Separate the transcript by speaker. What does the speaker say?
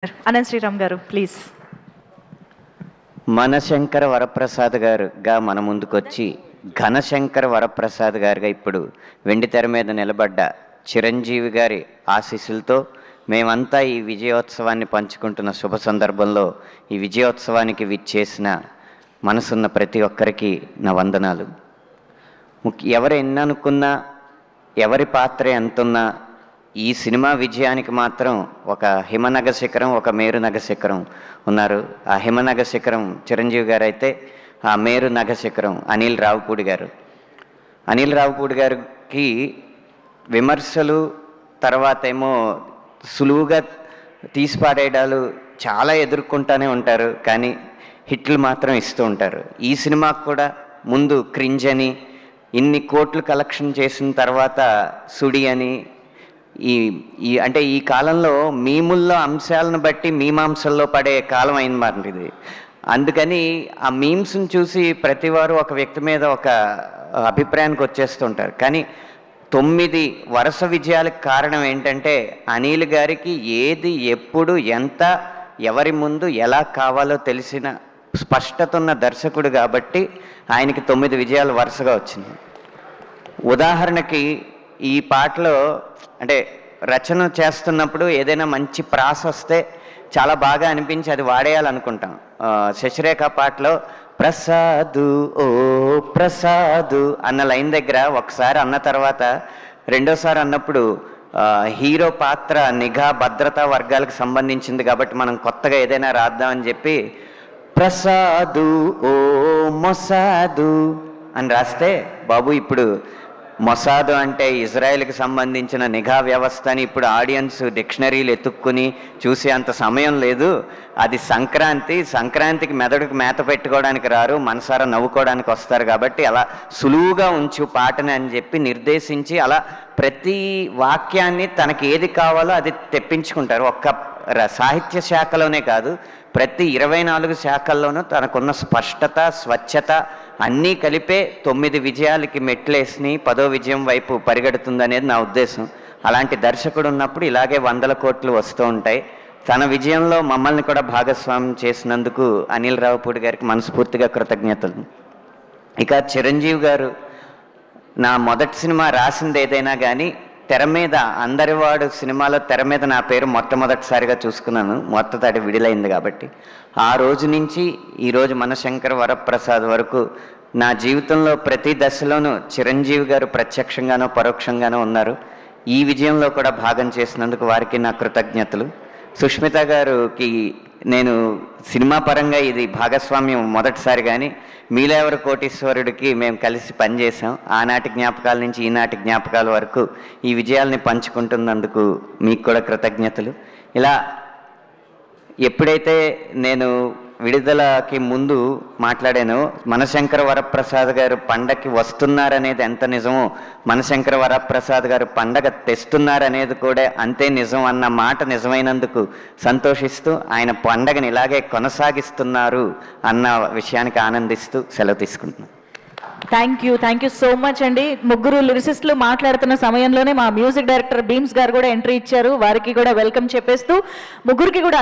Speaker 1: అనంత్ శ్రీరామ్ గారు ప్లీజ్.
Speaker 2: మనశంకర వరప్రసాద్ గారుగా మన ముందుకొచ్చి ఘనశంకర వరప్రసాద్ గారుగా ఇప్పుడు వెండితెర మీద నిలబడ్డ చిరంజీవి గారి ఆశీస్సులతో మేమంతా ఈ విజయోత్సవాన్ని పంచుకుంటున్న శుభ సందర్భంలో ఈ విజయోత్సవానికి విచ్చేసిన మనసున్న ప్రతి ఒక్కరికి నా వందనాలు. ఎవరు ఎన్ననుకున్నా ఎవరి పాత్ర ఎంతున్నా ఈ సినిమా విజయానికి మాత్రం ఒక హిమనగ శిఖరం, ఒక మేరునగ శిఖరం ఉన్నారు. ఆ హిమనగ శిఖరం చిరంజీవి గారు అయితే, ఆ మేరునగ శిఖరం అనిల్ రావిపూడి గారు. అనిల్ రావిపూడి గారికి విమర్శలు తర్వాత ఏమో సులువుగా తీసిపాడేయడాలు చాలా ఎదుర్కొంటూనే ఉంటారు, కానీ హిట్లు మాత్రం ఇస్తూ ఉంటారు. ఈ సినిమాకు కూడా ముందు క్రింజ్ అని, ఇన్ని కోట్లు కలెక్షన్ చేసిన తర్వాత సుడి అని, ఈ అంటే ఈ కాలంలో మీముల్లో అంశాలను బట్టి మీమాంసల్లో పడే కాలం అయిందన్నమాట ఇది. అందుకని ఆ మీమ్స్ని చూసి ప్రతివారు ఒక వ్యక్తి మీద ఒక అభిప్రాయానికి వచ్చేస్తుంటారు. కానీ 9 వరుస విజయాలకు కారణం ఏంటంటే అనిల్ గారికి ఏది ఎప్పుడు ఎంత ఎవరి ముందు ఎలా కావాలో తెలిసిన స్పష్టత ఉన్న దర్శకుడు కాబట్టి ఆయనకి 9 విజయాలు వరుసగా వచ్చింది. ఉదాహరణకి ఈ పాటలో అంటే రచన చేస్తున్నప్పుడు ఏదైనా మంచి ప్రాస వస్తే చాలా బాగా అనిపించి అది వాడేయాలనుకుంటాం. శశిరేఖ పాటలో ప్రసాదు ఓ ప్రసాదు అన్న లైన్ దగ్గర ఒకసారి అన్న తర్వాత రెండోసారి అన్నప్పుడు హీరో పాత్ర నిఘా భద్రతా వర్గాలకు సంబంధించింది కాబట్టి మనం కొత్తగా ఏదైనా రాద్దామని చెప్పి ప్రసాదు ఓ మొసాదు అని రాస్తే, బాబు ఇప్పుడు మొసాదు అంటే ఇజ్రాయెల్కి సంబంధించిన నిఘా వ్యవస్థని ఇప్పుడు ఆడియన్స్ డిక్షనరీలు ఎత్తుక్కుని చూసే అంత సమయం లేదు. అది సంక్రాంతికి మెదడుకు మేత పెట్టుకోవడానికి రారు, మనసారా నవ్వుకోవడానికి వస్తారు కాబట్టి అలా సులువుగా ఉంచు పాటని అని చెప్పి నిర్దేశించి అలా ప్రతి వాక్యాన్ని తనకి ఏది కావాలో అది తెప్పించుకుంటారు. ఒక్క సాహిత్య శాఖలోనే కాదు, ప్రతి 24 శాఖల్లోనూ తనకున్న స్పష్టత, స్వచ్ఛత అన్నీ కలిపే 9 విజయాలకి మెట్లేసి 10వ విజయం వైపు పరిగెడుతుందనేది నా ఉద్దేశం. అలాంటి దర్శకుడు ఉన్నప్పుడు ఇలాగే 100 కోట్లు వస్తూ ఉంటాయి. తన విజయంలో మమ్మల్ని కూడా భాగస్వామ్యం చేసినందుకు అనిల్ రావిపూడి గారికి మనస్ఫూర్తిగా కృతజ్ఞతలు. ఇక చిరంజీవి గారు, నా మొదటి సినిమా రాసింది ఏదైనా కానీ తెర మీద అందరివాడు సినిమాలో తెర మీద నా పేరు మొట్టమొదటిసారిగా చూసుకున్నాను, మొత్తతాటి విడుదలైంది కాబట్టి. ఆ రోజు నుంచి ఈరోజు మనశంకర వరప్రసాద్ వరకు నా జీవితంలో ప్రతి దశలోనూ చిరంజీవి గారు ప్రత్యక్షంగానో పరోక్షంగానో ఉన్నారు. ఈ విజయంలో కూడా భాగం చేసినందుకు వారికి నా కృతజ్ఞతలు. సుష్మిత గారికి నేను సినిమా పరంగా ఇది భాగస్వామ్యం మొదటిసారి, కానీ మీలేవరు కోటీశ్వరుడికి మేము కలిసి పనిచేసాం. ఆనాటి జ్ఞాపకాల నుంచి ఈనాటి జ్ఞాపకాల వరకు ఈ విజయాల్ని పంచుకుంటున్నందుకు మీకు కూడా కృతజ్ఞతలు. ఇలా ఎప్పుడైతే నేను విడుదలకి ముందు మాట్లాడానో మనశంకర వరప్రసాద్ గారు పండగకి వస్తున్నారనేది ఎంత నిజమో, మనశంకర వరప్రసాద్ గారు పండగ తెస్తున్నారనేది కూడా అంతే నిజం అన్న మాట నిజమైనందుకు సంతోషిస్తూ ఆయన పండగని ఇలాగే కొనసాగిస్తున్నారు అన్న విషయానికి ఆనందిస్తూ సెలవు తీసుకుంటున్నాను.
Speaker 1: థ్యాంక్ యూ సో మచ్ అండి. ముగ్గురు లిరిసిస్టులు మాట్లాడుతున్న సమయంలోనే మా మ్యూజిక్ డైరెక్టర్ బీమ్స్ గారు కూడా ఎంట్రీ ఇచ్చారు. వారికి కూడా వెల్కమ్ చెప్పేస్తూ ముగ్గురికి కూడా